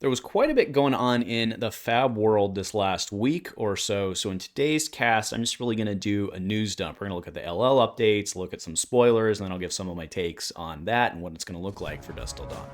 There was quite a bit going on in the Fab world this last week or so. So in today's cast, I'm just really going to do a news dump. We're going to look at the LL updates, look at some spoilers, and then I'll give some of my takes on that and what it's going to look like for Dusk Till Dawn.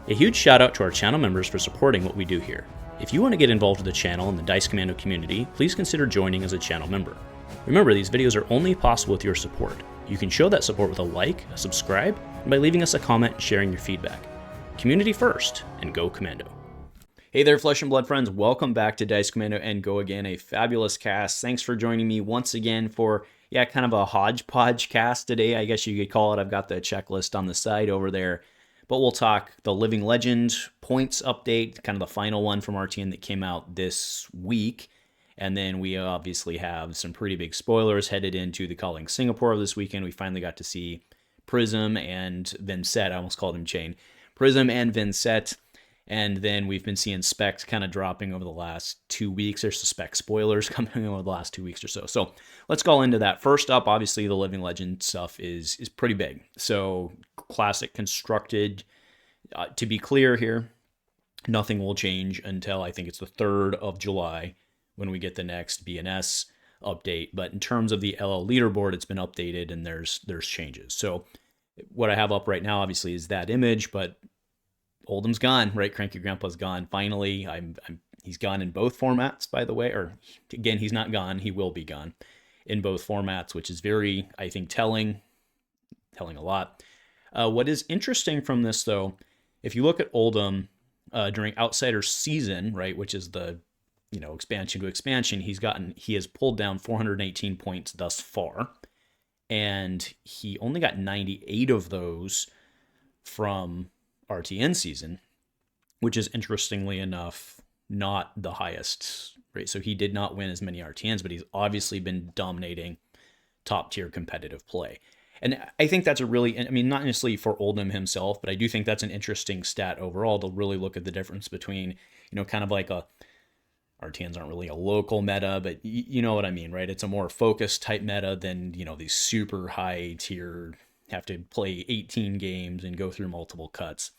A huge shout out to our channel members for supporting what we do here. If you want to get involved with the channel and the Dice Commando community, please consider joining as a channel member. Remember, these videos are only possible with your support. You can show that support with a like, a subscribe, and by leaving us a comment and sharing your feedback. Community first, and go Commando. Hey there, Flesh and Blood friends. Welcome back to Dice Commando and Go Again, a fabulous cast. Thanks for joining me once again for, kind of a hodgepodge cast today, I guess you could call it. I've got the checklist on the side over there. But we'll talk the Living Legend points update, kind of the final one from Arcane that came out this week. And then we obviously have some pretty big spoilers headed into the Calling Singapore this weekend. We finally got to see Prism and Vincent. I almost called him Chane. Prism and Vincent, and then we've been seeing specs kind of dropping over the last 2 weeks. There's some spec spoilers coming over the last 2 weeks or so. So let's go into that. First up, obviously, the Living Legend stuff is pretty big. So classic constructed. To be clear here, nothing will change until I think it's the 3rd of July when we get the next BNS update. But in terms of the LL leaderboard, it's been updated and there's changes. So what I have up right now, obviously, is that image, but Oldhim's gone, right? Cranky Grandpa's gone. Finally, he's gone in both formats, by the way. Or again, he's not gone. He will be gone in both formats, which is very, I think, telling a lot. What is interesting from this, though, if you look at Oldhim during Outsiders season, right, which is the expansion to expansion, he has pulled down 418 points thus far. And he only got 98 of those from RTN season, which is interestingly enough not the highest, right? So he did not win as many RTNs, but he's obviously been dominating top tier competitive play. And I think that's not necessarily for Oldhim himself, but I do think that's an interesting stat overall to really look at the difference between, kind of like RTNs aren't really a local meta, but you know what I mean, right? It's a more focused type meta than, these super high tier, have to play 18 games and go through multiple cuts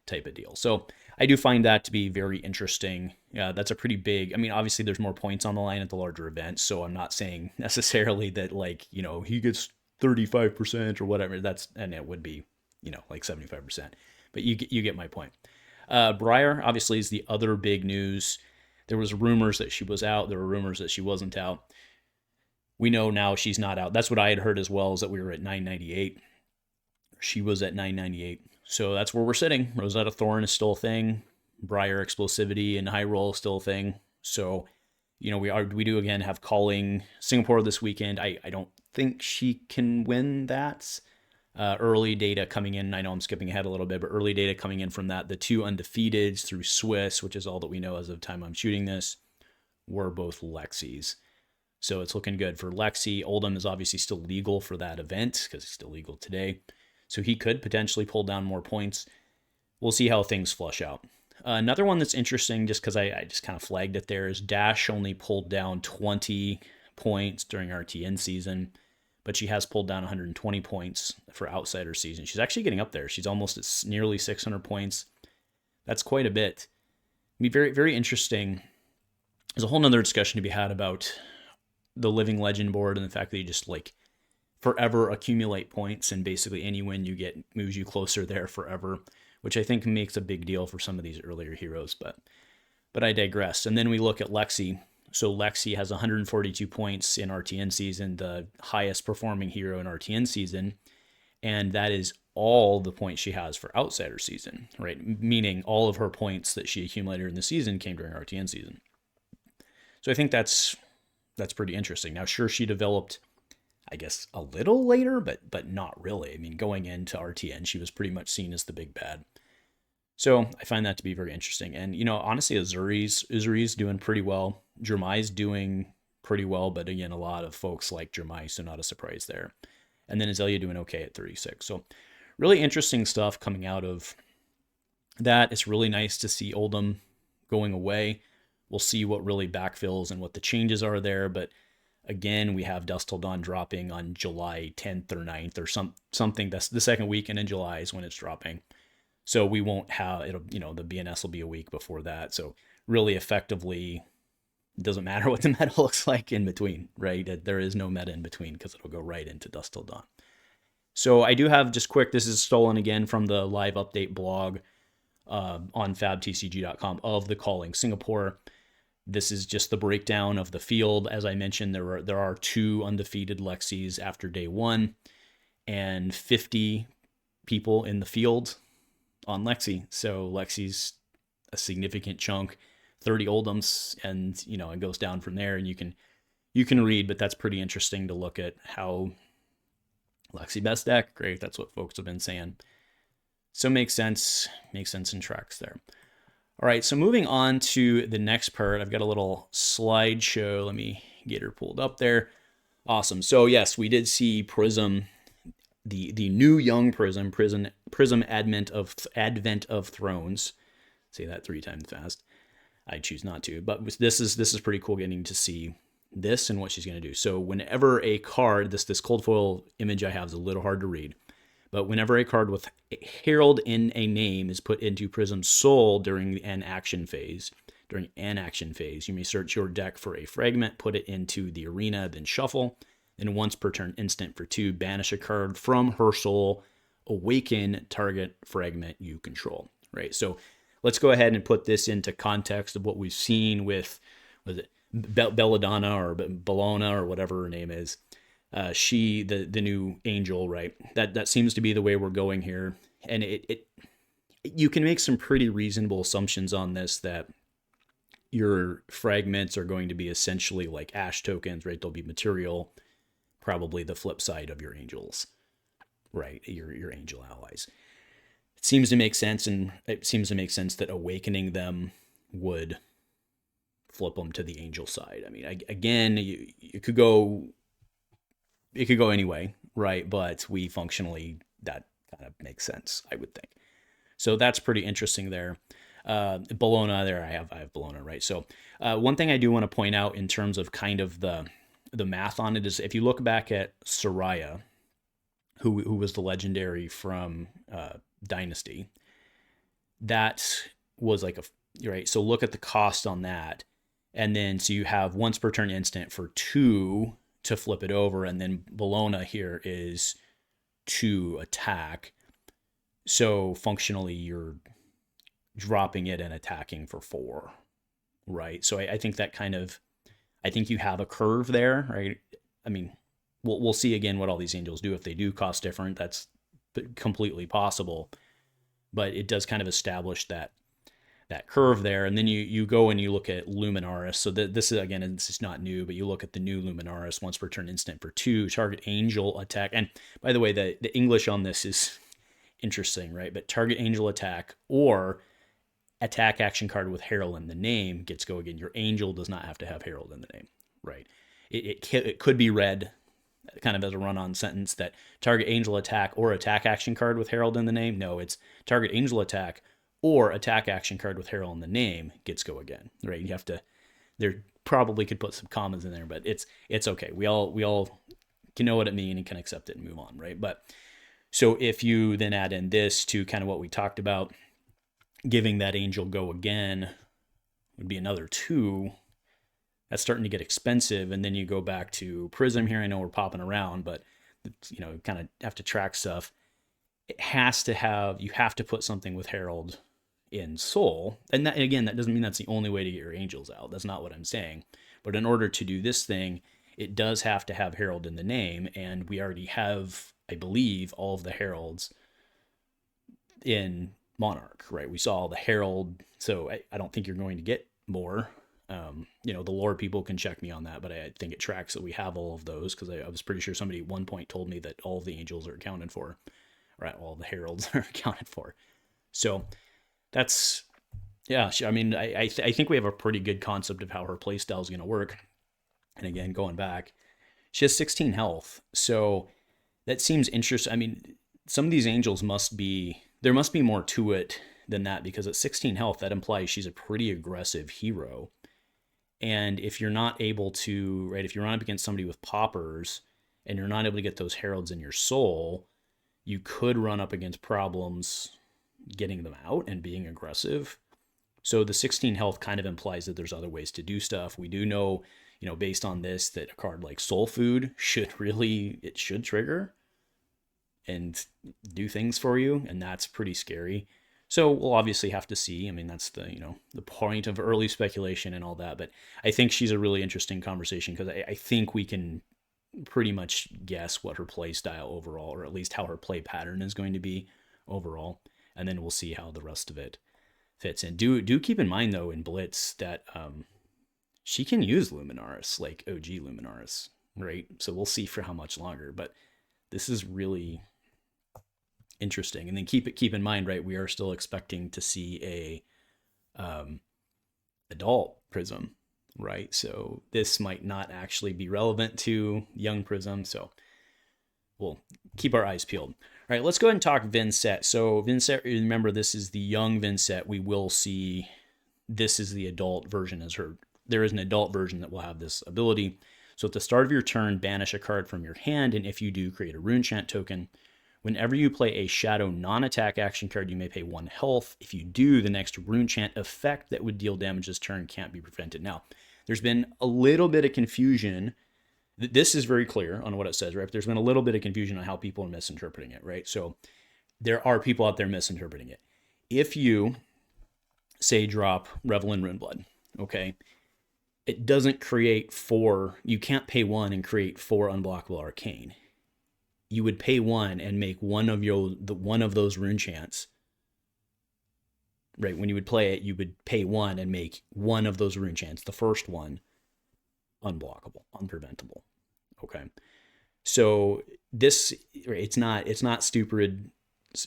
type of deal. So I do find that to be very interesting. That's a pretty big, obviously there's more points on the line at the larger events. So I'm not saying necessarily that he gets 35% or whatever. And it would be, like 75%, but you get my point. Briar obviously is the other big news. There was rumors that she was out. There were rumors that she wasn't out. We know now she's not out. That's what I had heard as well, is that we were at 998. She was at 998. So that's where we're sitting. Rosetta Thorn is still a thing. Briar Explosivity and High Roll is still a thing. So, we do again have Calling Singapore this weekend. I don't think she can win that. Early data coming in. I know I'm skipping ahead a little bit, but early data coming in from that. The 2 undefeateds through Swiss, which is all that we know as of the time I'm shooting this, were both Lexis. So it's looking good for Lexi. Oldhim is obviously still legal for that event because it's still legal today. So he could potentially pull down more points. We'll see how things flush out. Another one that's interesting, just because I just kind of flagged it there, is Dash only pulled down 20 points during RTN season, but she has pulled down 120 points for Outsider season. She's actually getting up there. She's almost at nearly 600 points. That's quite a bit. It'd be very, very interesting. There's a whole nother discussion to be had about the Living Legend board and the fact that you just forever accumulate points, and basically any win you get moves you closer there forever, which I think makes a big deal for some of these earlier heroes, but I digress. And then we look at Lexi. So Lexi has 142 points in RTN season, the highest performing hero in RTN season, and that is all the points she has for Outsider season, right? Meaning all of her points that she accumulated in the season came during RTN season. So I think that's pretty interesting. Now, sure, she developed, I guess, a little later, but not really. Going into RTN, she was pretty much seen as the big bad. So I find that to be very interesting. And, honestly, Uzuri's doing pretty well. Jermai's doing pretty well, but again, a lot of folks like Jermai, so not a surprise there. And then Azalea doing okay at 36. So really interesting stuff coming out of that. It's really nice to see Oldhim going away. We'll see what really backfills and what the changes are there. But again, we have Dusk Till Dawn dropping on July 10th or 9th or something. That's the second weekend in July is when it's dropping. So we won't have it'll, the BNS will be a week before that. So really effectively, it doesn't matter what the meta looks like in between, right? There is no meta in between because it'll go right into Dusk Till Dawn. So I do have just quick, this is stolen again from the live update blog on fabtcg.com of the Calling Singapore. This is just the breakdown of the field. As I mentioned, there are 2 undefeated Lexis after day 1 and 50 people in the field on Lexi. So Lexi's a significant chunk, 30 Oldhims, and it goes down from there. And you can read, but that's pretty interesting to look at how Lexi best deck. Great, that's what folks have been saying. So makes sense in tracks there. All right, so moving on to the next part, I've got a little slideshow. Let me get her pulled up there. Awesome. So yes, we did see Prism, the new young Prism Advent of Thrones. Say that 3 times fast. I choose not to, but this is pretty cool getting to see this and what she's going to do. So whenever a card, this cold foil image I have is a little hard to read, but whenever a card with Herald in a name is put into Prism's Soul during an action phase, you may search your deck for a fragment, put it into the arena, then shuffle, and once per turn instant for 2, banish a card from her soul, awaken target fragment you control, right? So let's go ahead and put this into context of what we've seen with, was it Belladonna or Bologna or whatever her name is. She, the new angel, right? That seems to be the way we're going here. And you can make some pretty reasonable assumptions on this, that your fragments are going to be essentially like ash tokens, right? They'll be material, probably the flip side of your angels, right? Your angel allies. It seems to make sense, and it seems to make sense that awakening them would flip them to the angel side. I mean, again, it could go any way, right? But we functionally, that kind of makes sense, I would think. So that's pretty interesting there. Bologna there, I have Bologna, right? So one thing I do want to point out in terms of kind of the math on it is, if you look back at Soraya, who was the legendary from Dynasty, that was like right? So look at the cost on that. And then, so you have once per turn instant for 2 to flip it over. And then Bologna here is 2 attack. So functionally, you're dropping it and attacking for 4, right? So I think that I think you have a curve there, right? I mean, we'll see again what all these angels do. If they do cost different, that's completely possible. But it does kind of establish that curve there. And then you go and you look at Luminaris. So this is not new, but you look at the new Luminaris, once per turn instant for 2, target angel attack. And by the way, the English on this is interesting, right? But target angel attack or attack action card with Herald in the name gets go again. Your angel does not have to have Herald in the name, right? It could be read kind of as a run-on sentence that target angel attack or attack action card with Herald in the name. No, it's target angel attack or attack action card with Herald in the name gets go again, right? You have to, there probably could put some commas in there, but it's okay. We all can know what it means and can accept it and move on, right? But so if you then add in this to kind of what we talked about, giving that angel go again would be another 2. That's starting to get expensive. And then you go back to Prism here. I know we're popping around, but kind of have to track stuff. It has to have, you have to put something with Herald in Soul. And that, again, that doesn't mean that's the only way to get your angels out. That's not what I'm saying. But in order to do this thing, it does have to have Herald in the name. And we already have, I believe, all of the Heralds in Monarch, right? We saw the Herald. So I don't think you're going to get more. The lore people can check me on that, but I think it tracks that we have all of those, because I was pretty sure somebody at one point told me that all of the angels are accounted for, right? All the heralds are accounted for. So that's, yeah, I mean, I think we have a pretty good concept of how her playstyle is going to work. And again, going back, she has 16 health. So that seems interesting. I mean, some of these angels there must be more to it than that, because at 16 health, that implies she's a pretty aggressive hero. And if you're not able to, right, if you run up against somebody with poppers and you're not able to get those heralds in your soul, you could run up against problems getting them out and being aggressive. So the 16 health kind of implies that there's other ways to do stuff. We do know, based on this, that a card like Soul Food should trigger and do things for you, and that's pretty scary. So we'll obviously have to see. I mean, that's the point of early speculation and all that. But I think she's a really interesting conversation because I think we can pretty much guess what her play style overall, or at least how her play pattern is going to be overall. And then we'll see how the rest of it fits in. Do keep in mind, though, in Blitz that she can use Luminaris, like OG Luminaris, right? So we'll see for how much longer. But this is really interesting. And then keep in mind, right, we are still expecting to see a adult Prism, right? So this might not actually be relevant to young Prism, so we'll keep our eyes peeled. All right, let's go ahead and talk Vincent. So Vincent, remember, this is the young Vincent. We will see this is the adult version as her. There is an adult version that will have this ability. So at the start of your turn, banish a card from your hand, and if you do, create a rune chant token. Whenever you play a shadow non-attack action card, you may pay 1 health. If you do, the next rune chant effect that would deal damage this turn can't be prevented. Now, there's been a little bit of confusion. This is very clear on what it says, right? There's been a little bit of confusion on how people are misinterpreting it, right? So there are people out there misinterpreting it. If you, say, drop Revel in Runeblood, okay, it doesn't create 4. You can't pay 1 and create 4 unblockable Arcane. You would pay 1 and make one of those rune chants. Right, when you would play it, you would pay 1 and make one of those rune chants, the first one, unblockable, unpreventable. Okay, so this, it's not stupid,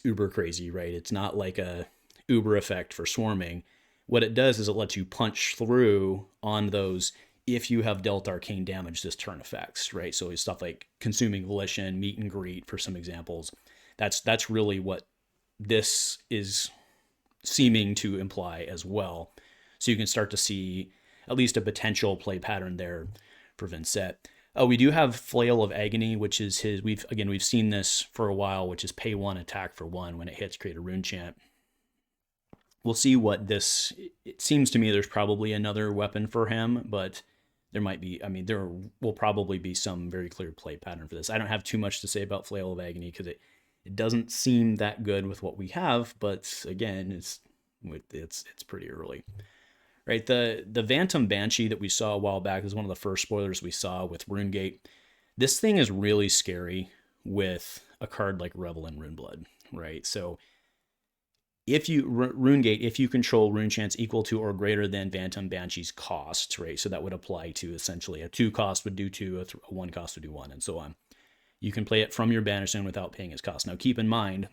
uber crazy, right? It's not like a uber effect for swarming. What it does is it lets you punch through on those if you have dealt arcane damage this turn effects, right? So it's stuff like Consuming Volition, Meet and Greet, for some examples. That's really what this is seeming to imply as well. So you can start to see at least a potential play pattern there for Vincent. We do have Flail of Agony, which is his. We've seen this for a while, which is pay 1, attack for 1. When it hits, create a rune chant. We'll see what this. It seems to me there's probably another weapon for him, but there might be. I mean, there will probably be some very clear play pattern for this. I don't have too much to say about Flail of Agony because it doesn't seem that good with what we have. But again, it's pretty early. Right, the Phantom Banshee that we saw a while back is one of the first spoilers we saw with RuneGate. This thing is really scary with a card like Revel in Runeblood, right? So if you RuneGate, if you control rune chants equal to or greater than Phantom Banshee's cost, right? So that would apply to essentially a 2 cost would do 2, a 1 cost would do 1, and so on. You can play it from your banishment without paying its cost. Now keep in mind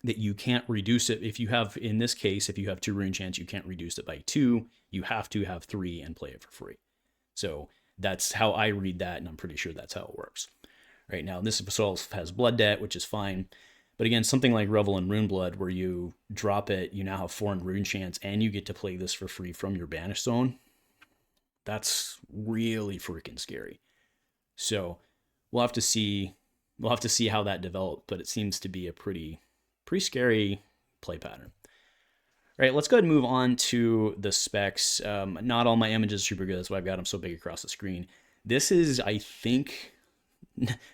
that you can't reduce it. If you have, in this case, if you have 2 rune chants, you can't reduce it by 2. You have to have 3 and play it for free. So that's how I read that, and I'm pretty sure that's how it works. Right now, this episode has Blood Debt, which is fine. But again, something like Revel in Runeblood, where you drop it, you now have 4 rune chants, and you get to play this for free from your banish zone. That's really freaking scary. So we'll have to see how that develops, but it seems to be a pretty scary play pattern. All right, let's go ahead and move on to the specs. Not all my images are super good. That's why I've got them so big across the screen. This is, I think,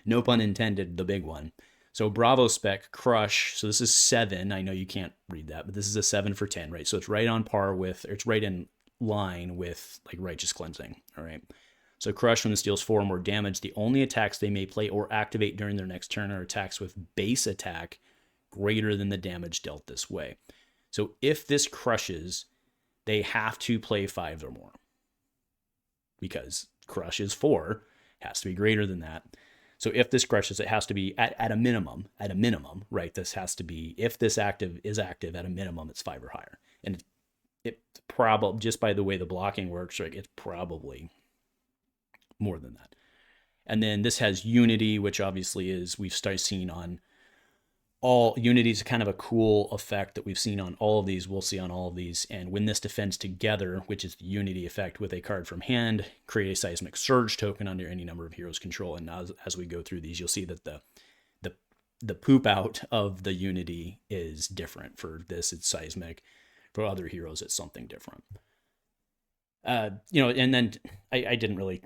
no pun intended, the big one. So Bravo spec, Crush. So this is 7. I know you can't read that, but this is a 7 for 10, right? So it's right on par with, or it's right in line with like Righteous Cleansing, all right? So Crush, when this deals 4 or more damage, the only attacks they may play or activate during their next turn are attacks with base attack greater than the damage dealt this way. So if this crushes, they have to play 5 or more. Because Crush is 4, has to be greater than that. So if this crushes, it has to be at a minimum, right? This has to be, if this is active, at a minimum, it's 5 or higher. And it probably, just by the way the blocking works, right, it's probably more than that. And then this has Unity, which obviously is, we've started seeing on all, Unity is kind of a cool effect that we've seen on all of these, we'll see on all of these. And when this defends together, which is the Unity effect with a card from hand, create a Seismic Surge token under any number of heroes' control. And as we go through these, you'll see that the the poop out of the Unity is different. For this, it's seismic. For other heroes, it's something different. And then I didn't really.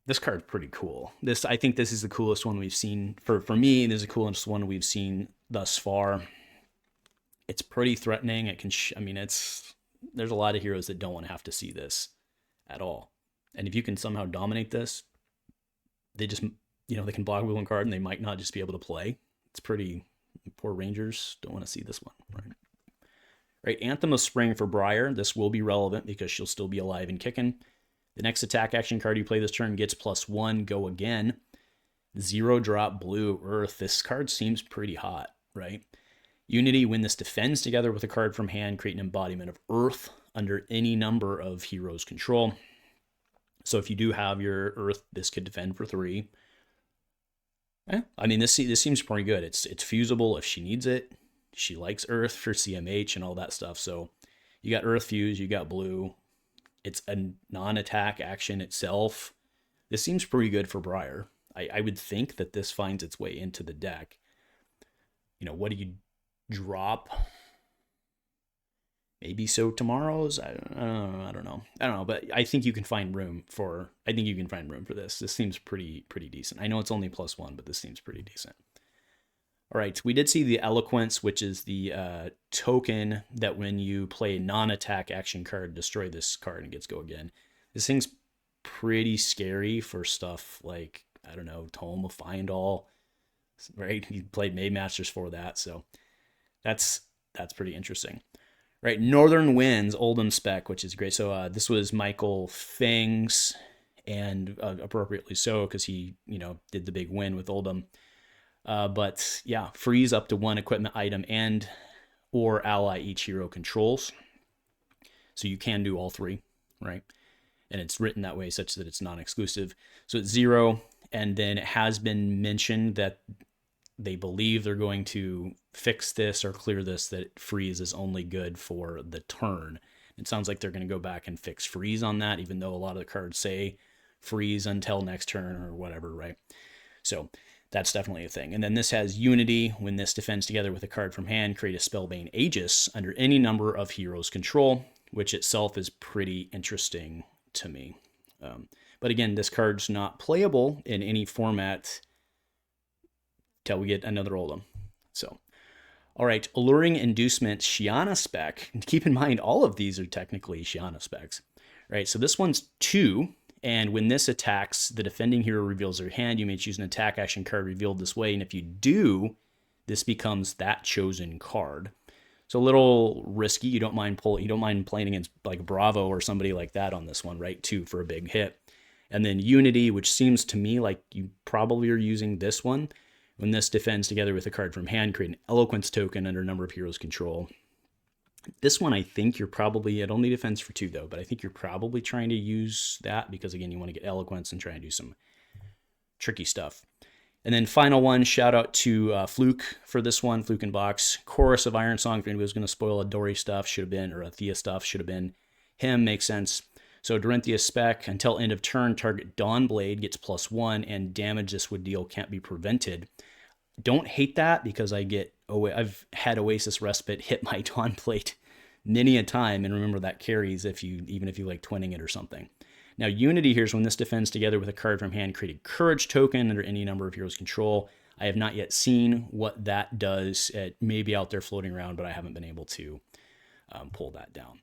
This card's pretty cool. I think this is the coolest one we've seen. For me, this is the coolest one we've seen thus far. It's pretty threatening. It can. There's a lot of heroes that don't want to have to see this at all. And if you can somehow dominate this, they just, they can block with one card and they might not just be able to play. It's pretty. Poor Rangers don't want to see this one, right? Right, Anthem of Spring for Briar. This will be relevant because she'll still be alive and kicking. The next attack action card you play this turn gets +1, go again. 0-drop blue earth. This card seems pretty hot, right? Unity, when this defends together with a card from hand, create an embodiment of earth under any number of heroes' control. So if you do have your earth, this could defend for 3. This seems pretty good. It's fusible if she needs it. She likes earth for CMH and all that stuff. So you got earth fuse, you got blue. It's a non-attack action itself. This seems pretty good for Briar. I would think that this finds its way into the deck. What do you drop? Maybe so tomorrow's. I don't know. But I think you can find room for. This. This seems pretty decent. I know it's only +1, but this seems pretty decent. All right, we did see the Eloquence, which is the token that when you play a non-attack action card, destroy this card and it gets go again. This thing's pretty scary for stuff like, Tome of Find All, right? You played Mage Masters for that, so that's pretty interesting. Right, Northern Winds, Oldhim spec, which is great. So this was Michael Fang's, and appropriately so, because he, did the big win with Oldhim. But yeah, freeze up to 1 equipment item and or ally each hero controls. So you can do all 3, right? And it's written that way such that it's non-exclusive. So it's 0, and then it has been mentioned that they believe they're going to fix this or clear this, that freeze is only good for the turn. It sounds like they're going to go back and fix freeze on that, even though a lot of the cards say freeze until next turn or whatever, right? So that's definitely a thing. And then this has Unity. When this defends together with a card from hand, create a Spellbane Aegis under any number of heroes' control, which itself is pretty interesting to me. But again, this card's not playable in any format till we get another Oldhim. So, all right, Alluring Inducement, Shiana spec. And keep in mind, all of these are technically Shiana specs, right? So this one's 2. And when this attacks, the defending hero reveals their hand. You may choose an attack action card revealed this way. And if you do, this becomes that chosen card. So a little risky. You don't mind playing against like Bravo or somebody like that on this one, right? 2 for a big hit. And then Unity, which seems to me like you probably are using this one. When this defends together with a card from hand, create an Eloquence token under a number of heroes' control. This one, I think it only defends for 2 though, but I think you're probably trying to use that because, again, you want to get Eloquence and try and do some tricky stuff. And then final one, shout out to Fluke for this one, Fluke and Box. Chorus of Iron Song, if anybody was going to spoil a Dory stuff, should have been, or a Thea stuff, should have been him, makes sense. So Dorinthea spec, until end of turn, target Dawnblade gets +1, and damage this would deal can't be prevented. Don't hate that because I've had Oasis Respite hit my Dawnblade many a time, and remember that carries even if you like twinning it or something. Now Unity here is when this defends together with a card from hand, create a Courage token under any number of heroes' control. I have not yet seen what that does. It may be out there floating around, but I haven't been able to pull that down.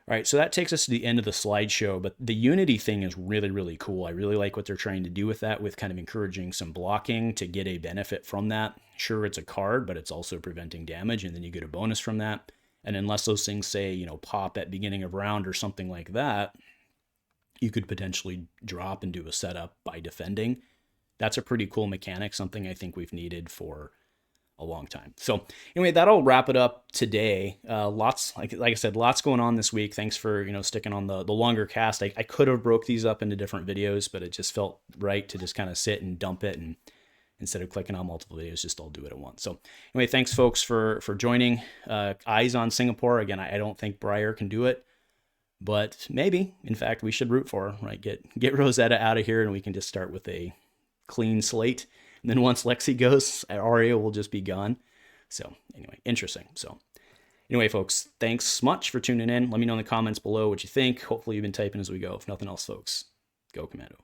All right, so that takes us to the end of the slideshow, but the Unity thing is really, really cool. I really like what they're trying to do with that, with kind of encouraging some blocking to get a benefit from that. Sure, it's a card, but it's also preventing damage, and then you get a bonus from that. And unless those things say, pop at beginning of round or something like that, you could potentially drop and do a setup by defending. That's a pretty cool mechanic, something I think we've needed for a long time. So anyway, that'll wrap it up today. Lots, like I said, lots going on this week. Thanks for, sticking on the longer cast. I could have broke these up into different videos, but it just felt right to just kind of sit and dump it, and instead of clicking on multiple videos, just all do it at once. So anyway, thanks folks for joining. Eyes on Singapore. Again, I don't think Briar can do it, but maybe, in fact, we should root for her, right? Get Rosetta out of here and we can just start with a clean slate. And then once Lexi goes, Aria will just be gone. So anyway, interesting. So anyway, folks, thanks much for tuning in. Let me know in the comments below what you think. Hopefully you've been typing as we go. If nothing else, folks, go Commando.